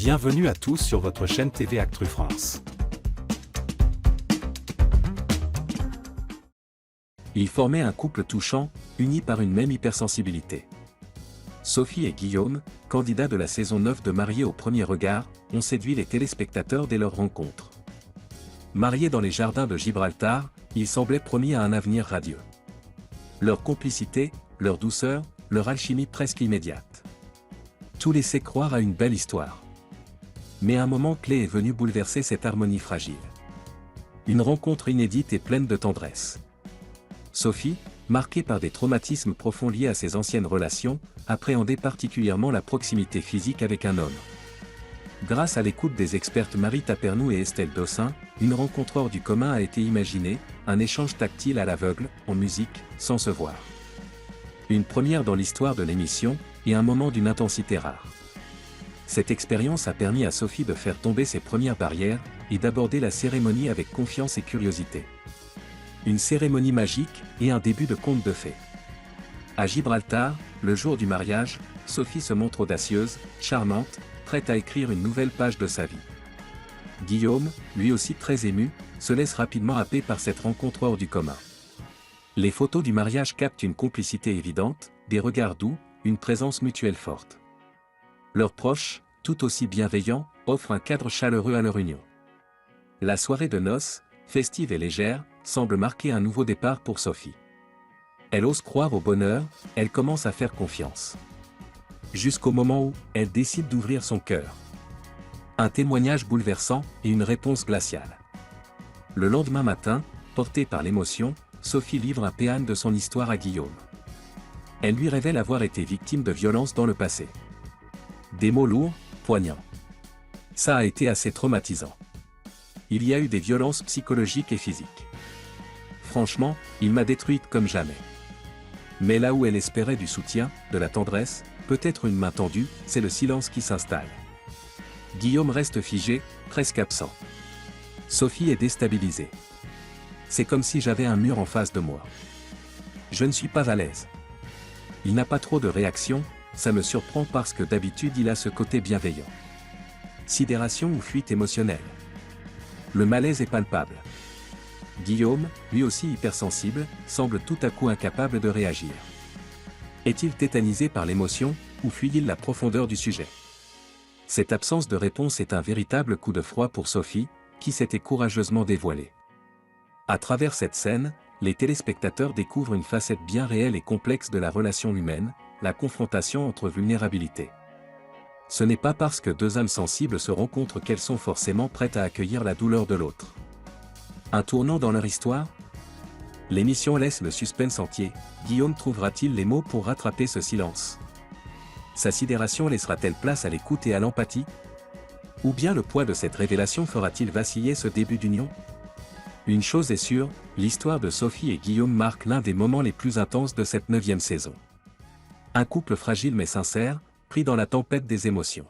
Bienvenue à tous sur votre chaîne TV Actu France. Ils formaient un couple touchant, unis par une même hypersensibilité. Sophie et Guillaume, candidats de la saison 9 de Mariés au premier regard, ont séduit les téléspectateurs dès leur rencontre. Mariés dans les jardins de Gibraltar, ils semblaient promis à un avenir radieux. Leur complicité, leur douceur, leur alchimie presque immédiate. Tout laissait croire à une belle histoire. Mais un moment clé est venu bouleverser cette harmonie fragile. Une rencontre inédite et pleine de tendresse. Sophie, marquée par des traumatismes profonds liés à ses anciennes relations, appréhendait particulièrement la proximité physique avec un homme. Grâce à l'écoute des expertes Marie Tapernou et Estelle Dossin, une rencontre hors du commun a été imaginée, un échange tactile à l'aveugle, en musique, sans se voir. Une première dans l'histoire de l'émission, et un moment d'une intensité rare. Cette expérience a permis à Sophie de faire tomber ses premières barrières, et d'aborder la cérémonie avec confiance et curiosité. Une cérémonie magique, et un début de conte de fées. À Gibraltar, le jour du mariage, Sophie se montre audacieuse, charmante, prête à écrire une nouvelle page de sa vie. Guillaume, lui aussi très ému, se laisse rapidement happer par cette rencontre hors du commun. Les photos du mariage captent une complicité évidente, des regards doux, une présence mutuelle forte. Leurs proches, tout aussi bienveillants, offrent un cadre chaleureux à leur union. La soirée de noces, festive et légère, semble marquer un nouveau départ pour Sophie. Elle ose croire au bonheur, elle commence à faire confiance. Jusqu'au moment où elle décide d'ouvrir son cœur. Un témoignage bouleversant et une réponse glaciale. Le lendemain matin, portée par l'émotion, Sophie livre un péan de son histoire à Guillaume. Elle lui révèle avoir été victime de violences dans le passé. Des mots lourds, poignants. Ça a été assez traumatisant. Il y a eu des violences psychologiques et physiques. Franchement, il m'a détruite comme jamais. Mais là où elle espérait du soutien, de la tendresse, peut-être une main tendue, c'est le silence qui s'installe. Guillaume reste figé, presque absent. Sophie est déstabilisée. C'est comme si j'avais un mur en face de moi. Je ne suis pas à l'aise. Il n'a pas trop de réaction, ça me surprend parce que d'habitude il a ce côté bienveillant. Sidération ou fuite émotionnelle. Le malaise est palpable. Guillaume, lui aussi hypersensible, semble tout à coup incapable de réagir. Est-il tétanisé par l'émotion, ou fuit-il la profondeur du sujet? Cette absence de réponse est un véritable coup de froid pour Sophie, qui s'était courageusement dévoilée. À travers cette scène, les téléspectateurs découvrent une facette bien réelle et complexe de la relation humaine, la confrontation entre vulnérabilités. Ce n'est pas parce que deux âmes sensibles se rencontrent qu'elles sont forcément prêtes à accueillir la douleur de l'autre. Un tournant dans leur histoire? L'émission laisse le suspense entier. Guillaume trouvera-t-il les mots pour rattraper ce silence? Sa sidération laissera-t-elle place à l'écoute et à l'empathie? Ou bien le poids de cette révélation fera-t-il vaciller ce début d'union? Une chose est sûre, l'histoire de Sophie et Guillaume marque l'un des moments les plus intenses de cette 9e saison. Un couple fragile mais sincère, pris dans la tempête des émotions.